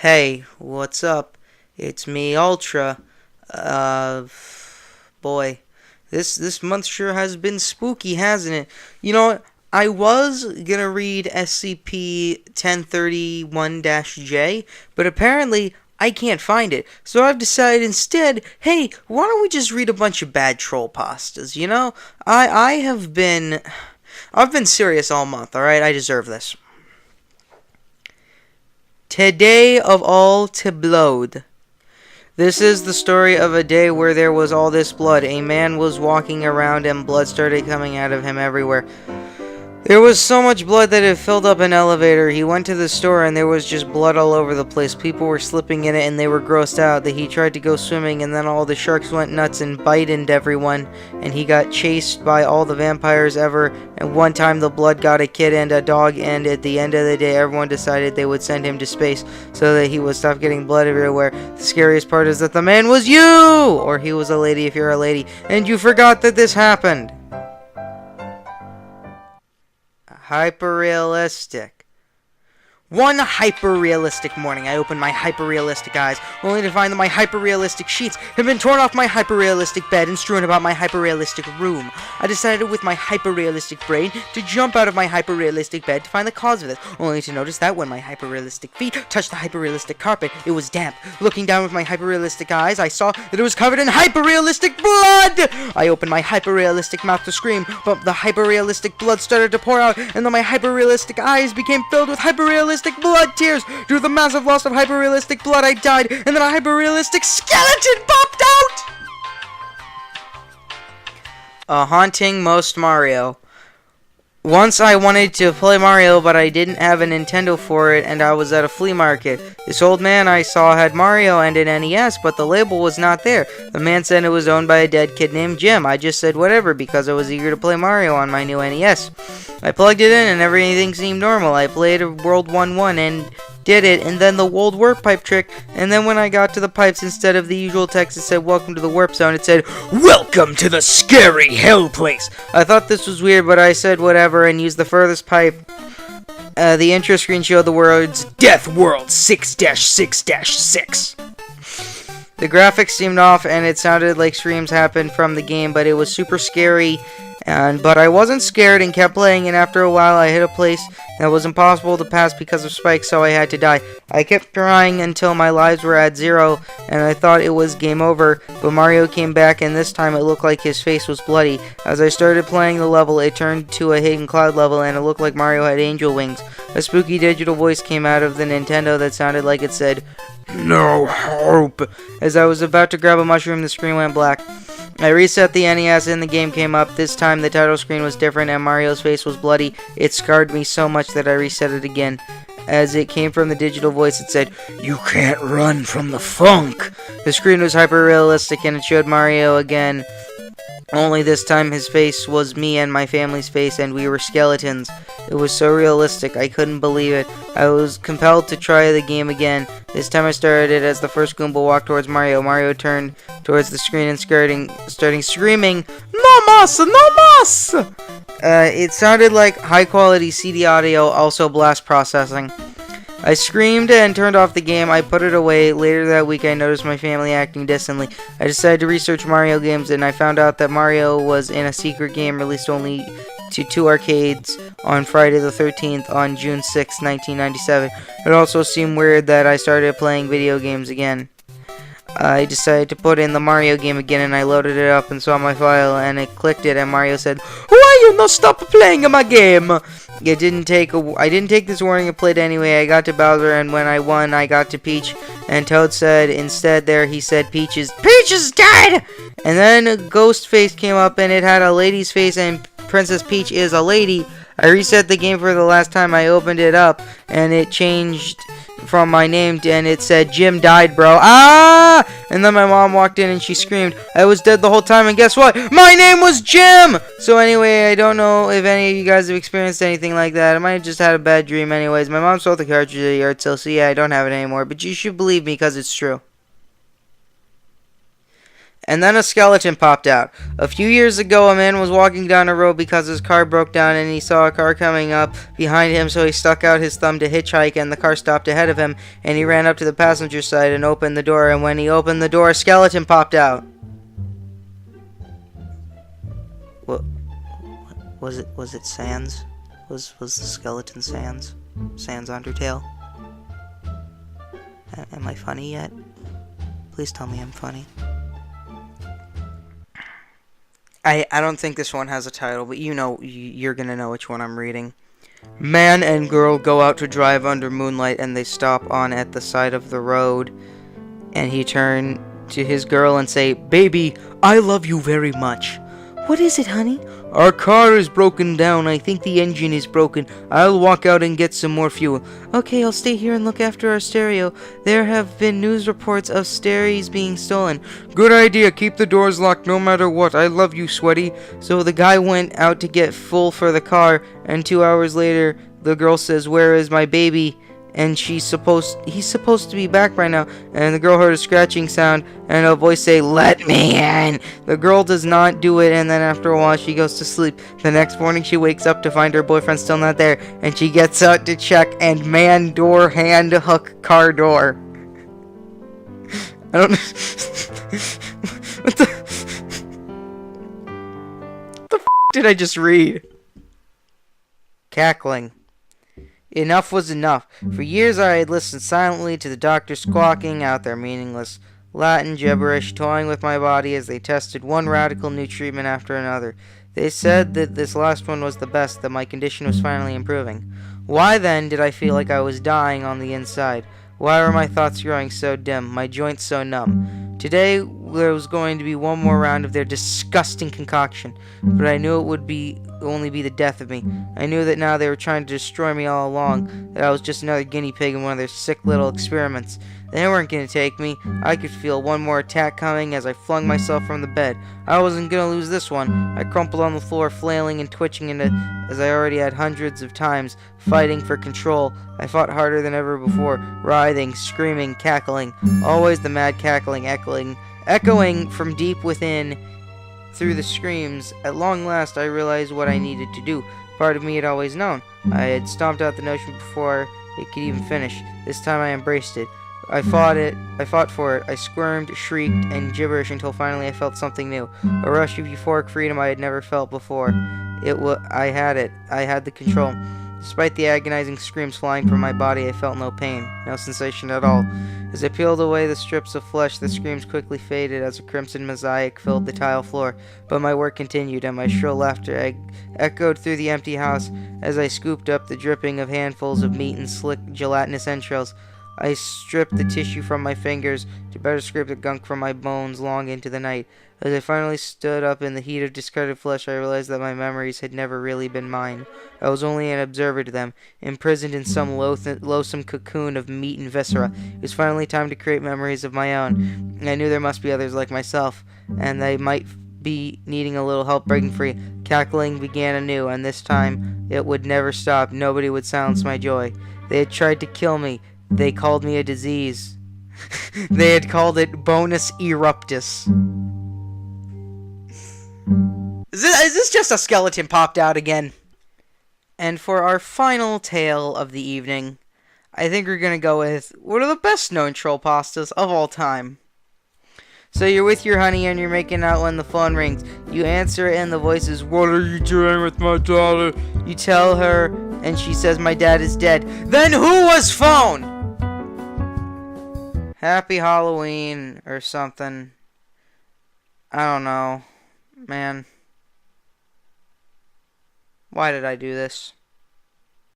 Hey, what's up? It's me, Ultra. Uh, boy, this month sure has been spooky, hasn't it? You know what? I was gonna read SCP 1031-J, but apparently I can't find it. So I've decided instead, hey, why don't we just read a bunch of bad Trollpastas? I've been serious all month. All right, I deserve this. Today of all to blowed. This is the story of a day where there was all this blood. A man was walking around and blood started coming out of him everywhere. There was so much blood that it filled up an elevator. He went to the store and there was just blood all over the place. People were slipping in it and they were grossed out. That he tried to go swimming and then all the sharks went nuts and bited everyone. And he got chased by all the vampires ever. And one time the blood got a kid and a dog, and at the end of the day everyone decided they would send him to space so that he would stop getting blood everywhere. The scariest part is that the man was you! Or he was a lady if you're a lady. And you forgot that this happened. Hyperrealistic. One hyper-realistic morning, I opened my hyper-realistic eyes, only to find that my hyper-realistic sheets had been torn off my hyper-realistic bed and strewn about my hyper-realistic room. I decided with my hyper-realistic brain to jump out of my hyper-realistic bed to find the cause of this, only to notice that when my hyper-realistic feet touched the hyper-realistic carpet, it was damp. Looking down with my hyper-realistic eyes, I saw that it was covered in hyper-realistic blood! I opened my hyper-realistic mouth to scream, but the hyper-realistic blood started to pour out, and then my hyper-realistic eyes became filled with hyper-realistic blood tears. Due to the massive loss of hyper-realistic blood, I died, and then a hyper-realistic skeleton popped out! A haunting most Mario. Once I wanted to play Mario, but I didn't have a Nintendo for it, and I was at a flea market. This old man I saw had Mario and an NES, but the label was not there. The man said it was owned by a dead kid named Jim. I just said whatever, because I was eager to play Mario on my new NES. I plugged it in, and everything seemed normal. I played World 1-1 and did it, and then the old warp pipe trick, and then when I got to the pipes, instead of the usual text that said welcome to the warp zone, it said welcome to the scary hell place. I thought this was weird, but I said whatever and used the furthest pipe. The intro screen showed the words Death World 6-6-6. The graphics seemed off and it sounded like screams happened from the game, but it was super scary. But I wasn't scared and kept playing, and after a while I hit a place that was impossible to pass because of spikes, so I had to die. I kept trying until my lives were at 0, and I thought it was game over, but Mario came back, and this time it looked like his face was bloody. As I started playing the level, it turned to a hidden cloud level, and it looked like Mario had angel wings. A spooky digital voice came out of the Nintendo that sounded like it said, "No hope." As I was about to grab a mushroom, the screen went black. I reset the NES and the game came up. This time the title screen was different and Mario's face was bloody. It scarred me so much that I reset it again. As it came from the digital voice, it said, "You can't run from the funk." The screen was hyper-realistic and it showed Mario again. Only this time his face was me and my family's face, and we were skeletons. It was so realistic, I couldn't believe it. I was compelled to try the game again. This time I started it as the first Goomba walked towards Mario. Mario turned towards the screen and starting screaming, "No mas! No mas!" It sounded like high-quality CD audio, also blast processing. I screamed and turned off the game. I put it away. Later that week, I noticed my family acting distantly. I decided to research Mario games, and I found out that Mario was in a secret game released only to 2 arcades on Friday the 13th on June 6, 1997. It also seemed weird that I started playing video games again. I decided to put in the Mario game again, and I loaded it up and saw my file, and I clicked it, and Mario said, "Why you not stop playing my game?" I didn't take this warning and played anyway. I got to Bowser, and when I won, I got to Peach, and Toad said instead he said Peach is dead! And then a ghost face came up, and it had a lady's face, and Princess Peach is a lady. I reset the game for the last time. I opened it up, and it changed from my name, and it said, "Jim died, bro." Ah! And then my mom walked in and she screamed, "I was dead the whole time, and guess what? My name was Jim!" So anyway, I don't know if any of you guys have experienced anything like that. I might have just had a bad dream anyways. My mom sold the cartridge at a yard sale, so yeah, I don't have it anymore, but you should believe me because it's true. And then a skeleton popped out. A few years ago, a man was walking down a road because his car broke down and he saw a car coming up behind him, so he stuck out his thumb to hitchhike, and the car stopped ahead of him, and he ran up to the passenger side and opened the door, and when he opened the door, a skeleton popped out. What was it? Was it Sans? Was the skeleton Sans? Sans Undertale? Am I funny yet? Please tell me I'm funny. I don't think this one has a title, but you know, you're gonna know which one I'm reading. Man and girl go out to drive under moonlight, and they stop on at the side of the road. And he turned to his girl and say, "Baby, I love you very much." "What is it, honey?" "Our car is broken down. I think the engine is broken. I'll walk out and get some more fuel." "Okay, I'll stay here and look after our stereo. There have been news reports of stereos being stolen." "Good idea. Keep the doors locked no matter what. I love you, sweaty." So the guy went out to get fuel for the car, and 2 hours later, the girl says, "Where is my baby?" And he's supposed to be back by now. And the girl heard a scratching sound and a voice say, "Let me in." The girl does not do it, and then after a while she goes to sleep. The next morning she wakes up to find her boyfriend still not there, and she gets out to check, and man door hand hook car door. I don't what the f did I just read? Cackling. Enough was enough. For years I had listened silently to the doctor squawking out their meaningless Latin gibberish, toying with my body as they tested one radical new treatment after another. They said that this last one was the best, that my condition was finally improving. Why then did I feel like I was dying on the inside? Why were my thoughts growing so dim, my joints so numb? Today there was going to be one more round of their disgusting concoction, but I knew it would only be the death of me. I knew that now they were trying to destroy me all along, that I was just another guinea pig in one of their sick little experiments. They weren't going to take me. I could feel one more attack coming as I flung myself from the bed. I wasn't going to lose this one. I crumpled on the floor, flailing and twitching as I already had hundreds of times, fighting for control. I fought harder than ever before, writhing, screaming, cackling. Always the mad cackling echoing from deep within through the screams. At long last, I realized what I needed to do. Part of me had always known. I had stomped out the notion before it could even finish. This time I embraced it. I fought for it. I squirmed, shrieked, and gibberish until finally I felt something new. A rush of euphoric freedom I had never felt before. I had it. I had the control. Despite the agonizing screams flying from my body, I felt no pain, no sensation at all. As I peeled away the strips of flesh, the screams quickly faded as a crimson mosaic filled the tile floor. But my work continued, and my shrill laughter echoed through the empty house as I scooped up the dripping of handfuls of meat and slick gelatinous entrails. I stripped the tissue from my fingers to better scrape the gunk from my bones long into the night. As I finally stood up in the heat of discarded flesh, I realized that my memories had never really been mine. I was only an observer to them, imprisoned in some loathsome cocoon of meat and viscera. It was finally time to create memories of my own. I knew there must be others like myself, and they might be needing a little help breaking free. Cackling began anew, and this time it would never stop. Nobody would silence my joy. They had tried to kill me. They called me a disease. They had called it bonus eruptus. Is this just a skeleton popped out again? And for our final tale of the evening, I think we're going to go with one of the best known troll pastas of all time. So you're with your honey and you're making out when the phone rings. You answer it and the voice is, "What are you doing with my daughter?" You tell her and she says, "My dad is dead." Then who was phone? Happy Halloween or something. I don't know. Man. Why did I do this?